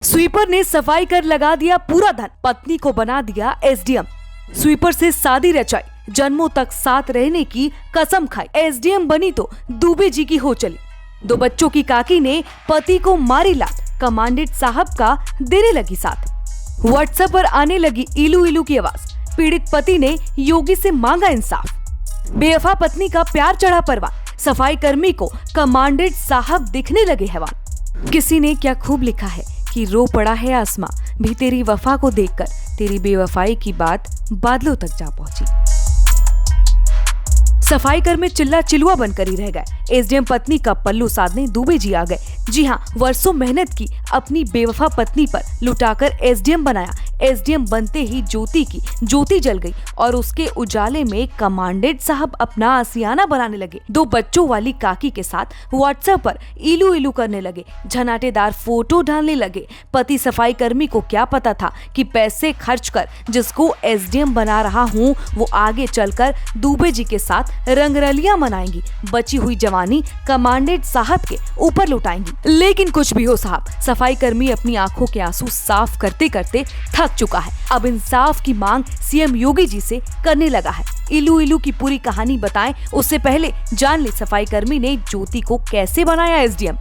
Sweeper ने सफाई कर लगा दिया पूरा धन, पत्नी को बना दिया एसडीएम। स्वीपर से शादी रचाई, जन्मों तक साथ रहने की कसम खाई, एसडीएम बनी तो दुबे जी की हो चली। 2 बच्चों की काकी ने पति को मारी लात, कमांडेंट साहब का देने लगी साथ। व्हाट्सएप पर आने लगी इलू इलू की आवाज, पीड़ित पति ने योगी से मांगा इंसाफ। बेवफा पत्नी का प्यार चढ़ा परवान, सफाई कर्मी को कमांडेंट साहब दिखने लगे हैवान। किसी ने क्या खूब लिखा है कि रो पड़ा है आसमां भी तेरी वफा को देखकर, तेरी बेवफाई की बात बादलों तक जा पहुंची। सफाई कर्मी चिल्ला चिलुआ बनकर ही रह गए। एसडीएम पत्नी का पल्लू साधने दुबे जी आ गए। जी हाँ, वर्षों मेहनत की अपनी बेवफा पत्नी पर लुटाकर एसडीएम बनाया। एसडीएम बनते ही ज्योति की ज्योति जल गई और उसके उजाले में कमांडेंट साहब अपना आसियाना बनाने लगे। 2 बच्चों वाली काकी के साथ व्हाट्सएप पर इलू इलू करने लगे, झनाटेदार फोटो डालने लगे। पति सफाई कर्मी को क्या पता था कि पैसे खर्च कर जिसको एसडीएम बना रहा हूँ वो आगे चलकर दुबे जी के साथ रंगरलियां मनाएंगी, बची हुई जवानी कमांडेंट साहब के ऊपर लुटाएंगी। लेकिन कुछ भी हो साहब, सफाई कर्मी अपनी आंखों के आंसू साफ करते करते थक चुका है। अब इंसाफ की मांग सीएम योगी जी से करने लगा है। इलू इलू की पूरी कहानी बताएं उससे पहले जान ले सफाई कर्मी ने ज्योति को कैसे बनाया एसडीएम।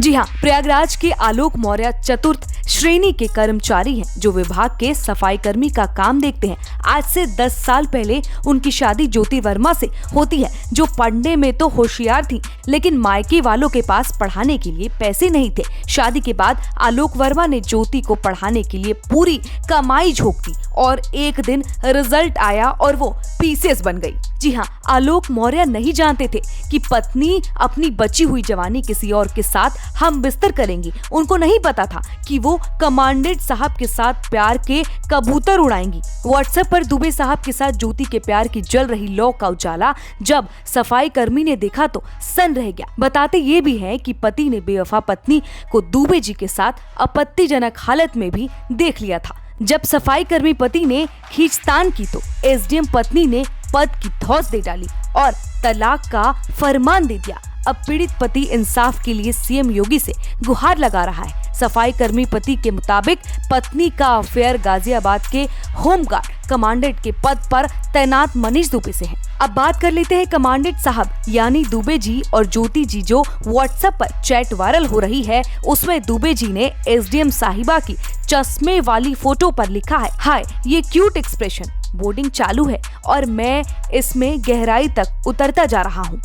जी हाँ, प्रयागराज के आलोक मौर्य चतुर्थ श्रेणी के कर्मचारी हैं जो विभाग के सफाई कर्मी का काम देखते हैं। आज से 10 साल पहले उनकी शादी ज्योति वर्मा से होती है, जो पढ़ने में तो होशियार थी लेकिन मायके वालों के पास पढ़ाने के लिए पैसे नहीं थे। शादी के बाद आलोक वर्मा ने ज्योति को पढ़ाने के लिए पूरी कमाई झोंक दी और एक दिन रिजल्ट आया और वो पीसीएस बन गई। जी हाँ, आलोक मौर्य नहीं जानते थे कि पत्नी अपनी बची हुई जवानी किसी और के साथ हम बिस्तर करेंगी। उनको नहीं पता था कि वो कमांडेंट साहब के साथ प्यार के कबूतर उड़ाएंगी। व्हाट्सएप पर दुबे साहब के साथ ज्योति के प्यार की जल रही लौ का उजाला जब सफाई कर्मी ने देखा तो सन रह गया। बताते ये भी है कि पति ने बेवफा पत्नी को दुबे जी के साथ आपत्तिजनक हालत में भी देख लिया था। जब सफाई कर्मी पति ने खींचतान की तो एसडीएम पत्नी ने पद की धौंस दे डाली और तलाक का फरमान दे दिया। अब पीड़ित पति इंसाफ के लिए सीएम योगी से गुहार लगा रहा है। सफाई कर्मी पति के मुताबिक पत्नी का अफेयर गाजियाबाद के होमगार्ड कमांडेंट के पद पर तैनात मनीष दुबे से है। अब बात कर लेते हैं कमांडेंट साहब यानी दुबे जी और ज्योति जी। जो व्हाट्सएप पर चैट वायरल हो रही है उसमें दुबे जी ने एसडीएम साहिबा की चश्मे वाली फोटो पर लिखा है, हाय ये क्यूट एक्सप्रेशन, बोर्डिंग चालू है और मैं इसमें गहराई तक उतरता जा रहा हूँ।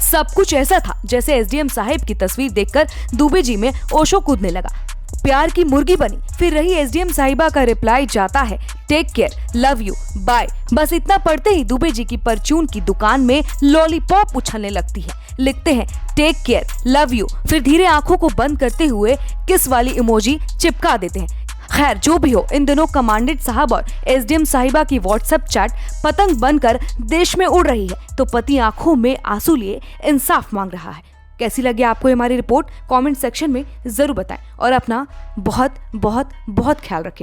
सब कुछ ऐसा था जैसे एसडीएम साहिब की तस्वीर देखकर दुबे जी में ओशो कूदने लगा। प्यार की मुर्गी बनी। फिर रही एसडीएम साहिबा का रिप्लाई जाता है, take care, love you, bye. बस इतना पढ़ते ही दुबे जी की परचून की दुकान में लॉलीपॉप उछलने लगती है। लिखते हैं टेक केयर, लव यू, फिर धीरे आंखों को बंद करते हुए किस वाली इमोजी चिपका देते हैं। खैर जो भी हो, इन दिनों कमांडेंट साहब और एसडीएम साहिबा की व्हाट्सएप चैट पतंग बनकर देश में उड़ रही है तो पति आंखों में आंसू लिए इंसाफ मांग रहा है। कैसी लगी आपको हमारी रिपोर्ट? कमेंट सेक्शन में जरूर बताएं और अपना बहुत बहुत बहुत ख्याल रखें।